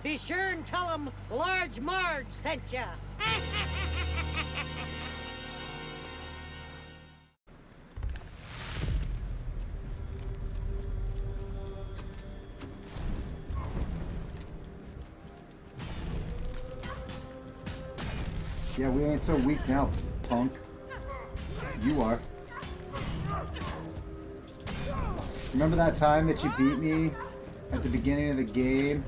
Be sure and tell them Large Marge sent ya. Yeah, we ain't so weak now, punk. You are. Remember that time that you beat me at the beginning of the game?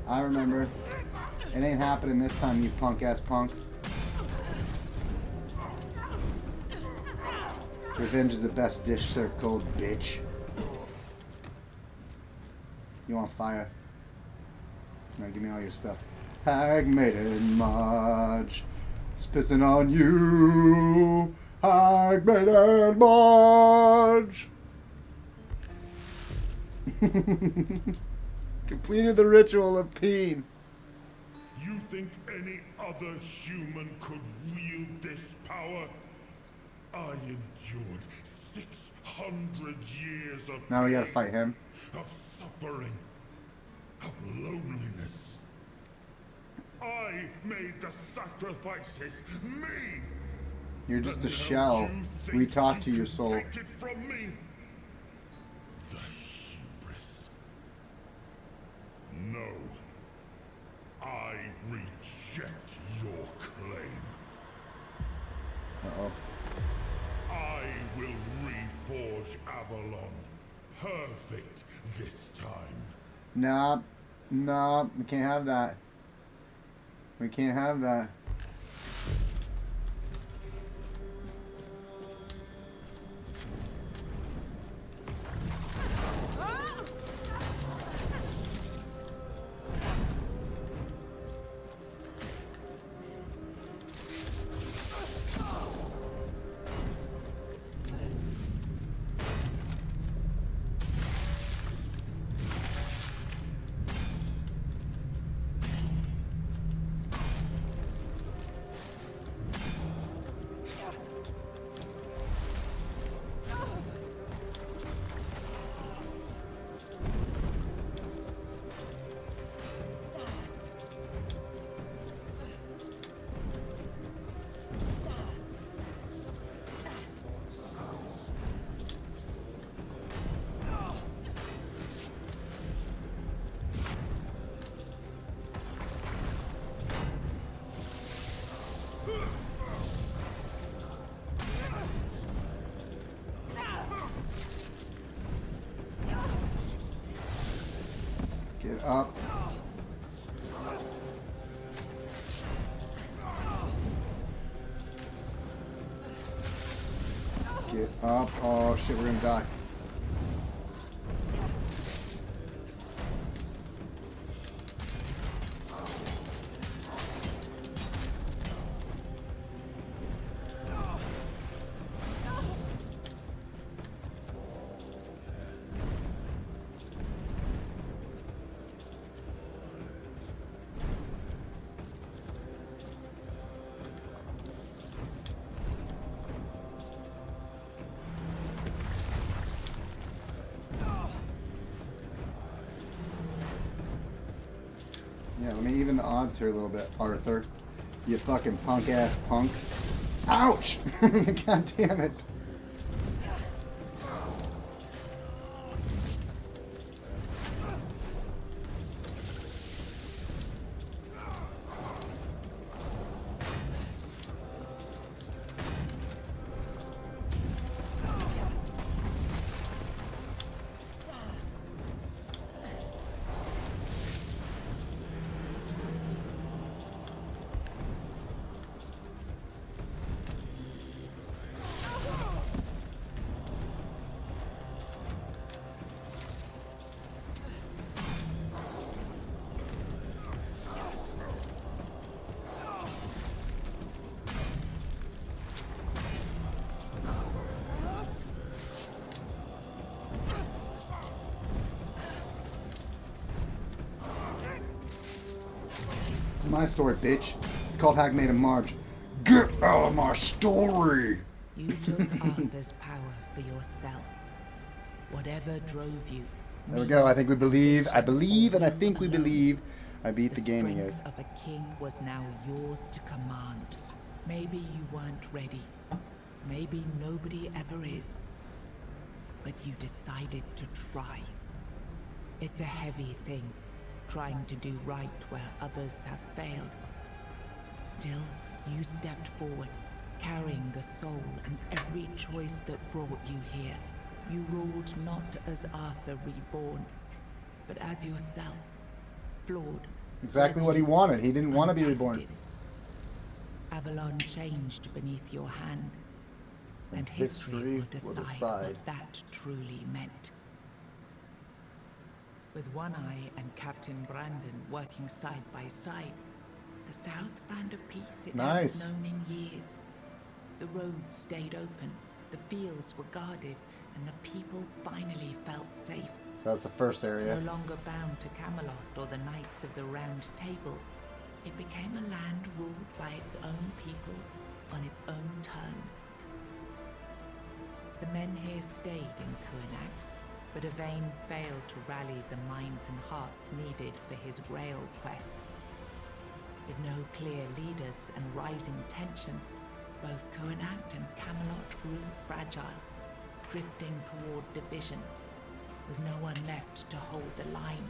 I remember. It ain't happening this time, you punk-ass punk. Revenge is the best dish served cold, bitch. You want fire? Alright, give me all your stuff. Hag Maiden Marge is pissing on you. Hag Maiden Marge. Completed the ritual of peen. You think any other human could wield this power? I endured 600 years of Now we gotta pain, fight him. of suffering, of loneliness. I made the sacrifices, me! You're just a And now shell. you think We talk you to your can soul. take it from me? The hubris. No. I reject your claim. Uh-oh. I will reforge Avalon. Perfect this time. Nah. Nah. We can't have that. We can't have that. Get up. Get up. Oh shit, we're gonna die. Yeah, let me even the odds here a little bit, Arthur. You fucking punk-ass punk. Ouch! God damn it. It's my story, bitch. It's called Hag Maiden Marge. Get out of my story! You took Arthur's power for yourself. Whatever drove you, There we go. I think we believe. I believe and I think we believe. I beat the game, The guys. strength of a king was now yours to command. Maybe you weren't ready. Maybe nobody ever is. But you decided to try. It's a heavy thing, trying to do right where others have failed. Still, you stepped forward, carrying the soul and every choice that brought you here. You ruled not as Arthur reborn, but as yourself, flawed. Exactly what he wanted. He didn't want to be reborn. untested. Avalon changed beneath your hand, and history history will will decide. decide what that truly meant. With One Eye and Captain Brandon working side by side, the South found a peace it Nice. hadn't known in years. The roads stayed open, the fields were guarded, and the people finally felt safe. So that's the first area. No longer bound to Camelot or the Knights of the Round Table, it became a land ruled by its own people on its own terms. The men here stayed in Caradoc, but Yvain failed to rally the minds and hearts needed for his Grail quest. With no clear leaders and rising tension, both Caradoc and Camelot grew fragile, drifting toward division, with no one left to hold the line.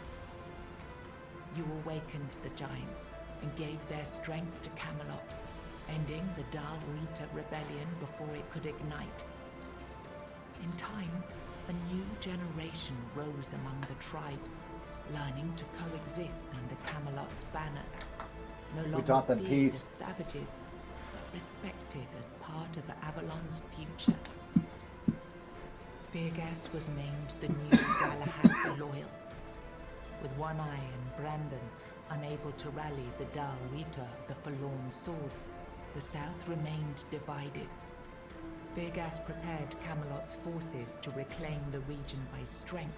You awakened the giants and gave their strength to Camelot, ending the Dal Rita rebellion before it could ignite. In time, a new generation rose among the tribes, learning to coexist under Camelot's banner. No longer taught them feared peace. as savages, but respected as part of Avalon's future. Feargas was named the new Galahad the Loyal. With One Eye and Brandon unable to rally the Dal Rita of the Forlorn Swords, the South remained divided. Feargas prepared Camelot's forces to reclaim the region by strength,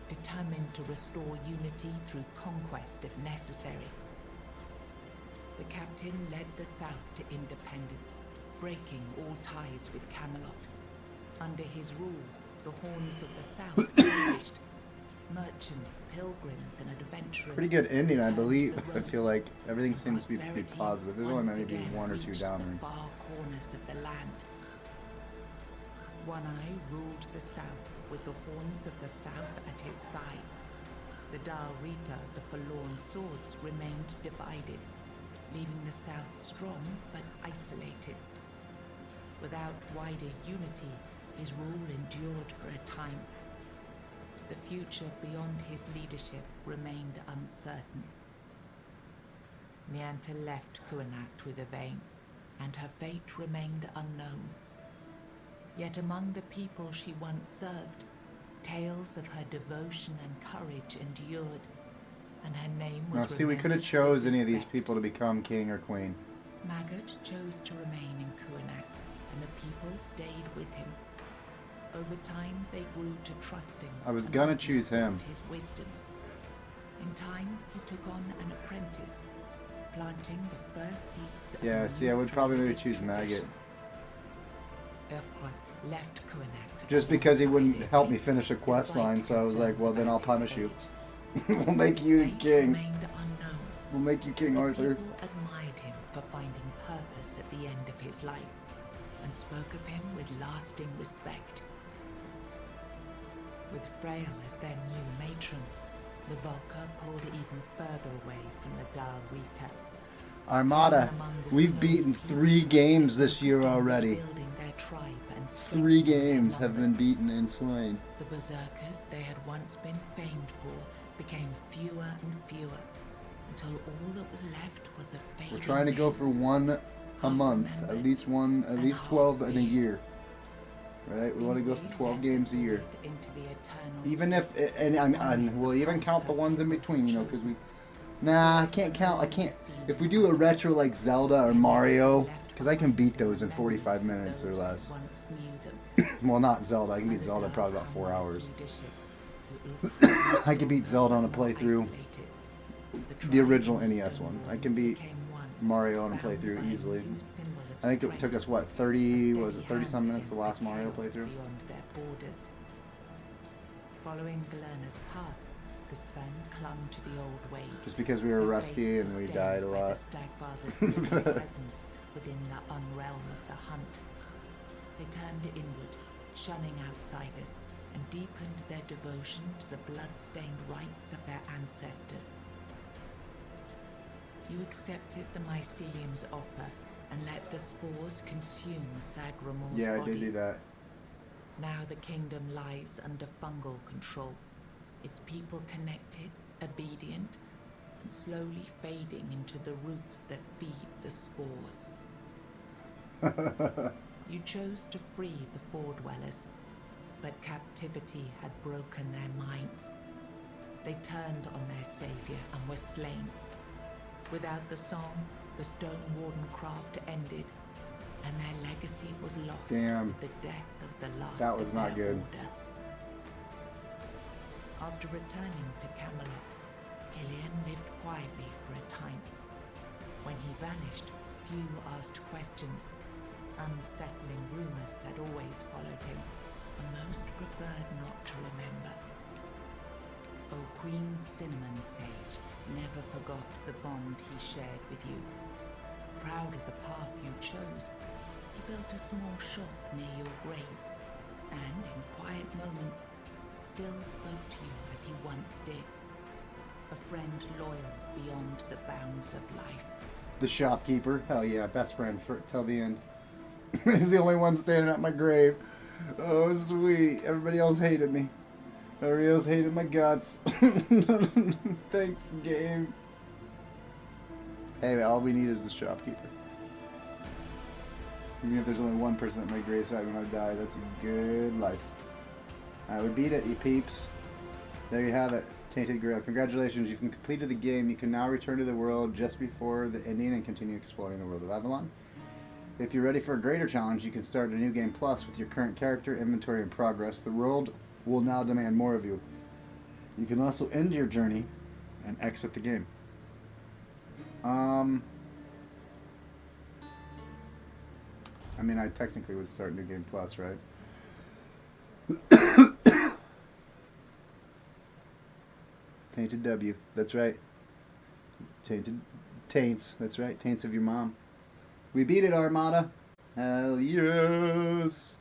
determined to restore unity through conquest if necessary. The captain led the South to independence, breaking all ties with Camelot. Under his rule, the horns of the South flourished. Merchants, pilgrims, and adventurers. Pretty good ending, I returned to believe. the I roads, feel like everything and seems to be pretty prosperity positive. There's only once maybe again one or two reached the downwards. far corners of the land. One Eye ruled the South with the horns of the South at his side. The Dal Rita, the Forlorn Swords, remained divided, leaving the South strong but isolated. Without wider unity, his rule endured for a time. The future beyond his leadership remained uncertain. Nianta left Caradoc with Yvain, and her fate remained unknown. Yet among the people she once served, tales of her devotion and courage endured, and her name was Now, see, we could have remembered chose with any of these respect. people to become king or queen. Maggott chose to remain in Caradoc, and the people stayed with him. Over time, they grew to trust him. I was and gonna often choose him. sought his wisdom. In time, he took on an apprentice, planting the first seeds of Yeah, a see, new I would probably maybe druidic choose Maggot. tradition. Eothra left Caradoc Just because he wouldn't alongside help me Yvain, finish a quest despite line, so I was like, concerns well, then I'll about his punish you. age. We'll make you the His fate king. remained unknown. We'll make you King The Arthur. people admired him for finding purpose at the end of his life, and spoke of him with lasting respect. With Frail as their new matron, the Volca pulled even further away from the Dal Rita. Armada. We've beaten 3 games this year already. 3 games have been beaten and slain. The berserkers they had once been famed for became fewer and fewer, until all that was left was a fading We're trying to go for 1 a month, at least 12 in a year. Right? We want to go for 12 games a year. Even if, and we'll even count the ones in between, you know, because I can't count, if we do a retro like Zelda or Mario, because I can beat those in 45 minutes or less. Well, not Zelda, I can beat Zelda in probably about 4 hours. I can beat Zelda on a playthrough, the original NES one. I can beat Mario on a playthrough easily. I think it took us, what, 30 some minutes the last Mario playthrough? Following Galerna's path, the Sven clung to the old ways. Just because we were the rusty faith and we sustained died a by lot. The Stagfather's living presence within the unrealm of the hunt. They turned inward, shunning outsiders, and deepened their devotion to the blood-stained rites of their ancestors. You accepted the mycelium's offer and let the spores consume Sagramor's Yeah, I body. did do that. Now the kingdom lies under fungal control, its people connected, obedient, and slowly fading into the roots that feed the spores. You chose to free the Four-Dwellers, but captivity had broken their minds. They turned on their savior and were slain. Without the song, the Stone Warden craft ended, and their legacy was lost. Damn. With the death of the last That was of not their good. order. After returning to Camelot, Killian lived quietly for a time. When he vanished, few asked questions. Unsettling rumors had always followed him, and most preferred not to remember. O Queen Cinnamon Sage never forgot the bond he shared with you. Proud of the path you chose, he built a small shop near your grave, and in quiet moments, still spoke to you as he once did. A friend loyal beyond the bounds of life. The shopkeeper. Hell yeah, best friend for till the end. He's the only one standing at my grave. Oh, sweet. Everybody else hated me. Everybody else hated my guts. Thanks, game. Hey, all we need is the shopkeeper. Even if there's only one person at my graveside when I die, that's a good life. Alright, we beat it, you peeps. There you have it. Tainted Grail. Congratulations, you've completed the game. You can now return to the world just before the ending and continue exploring the world of Avalon. If you're ready for a greater challenge, you can start a new game plus with your current character, inventory, and progress. The world will now demand more of you. You can also end your journey and exit the game. I mean, I technically would start New Game Plus, right? Tainted W. That's right. Tainted Taints. That's right. Taints of your mom. We beat it, Armada. Hell yes.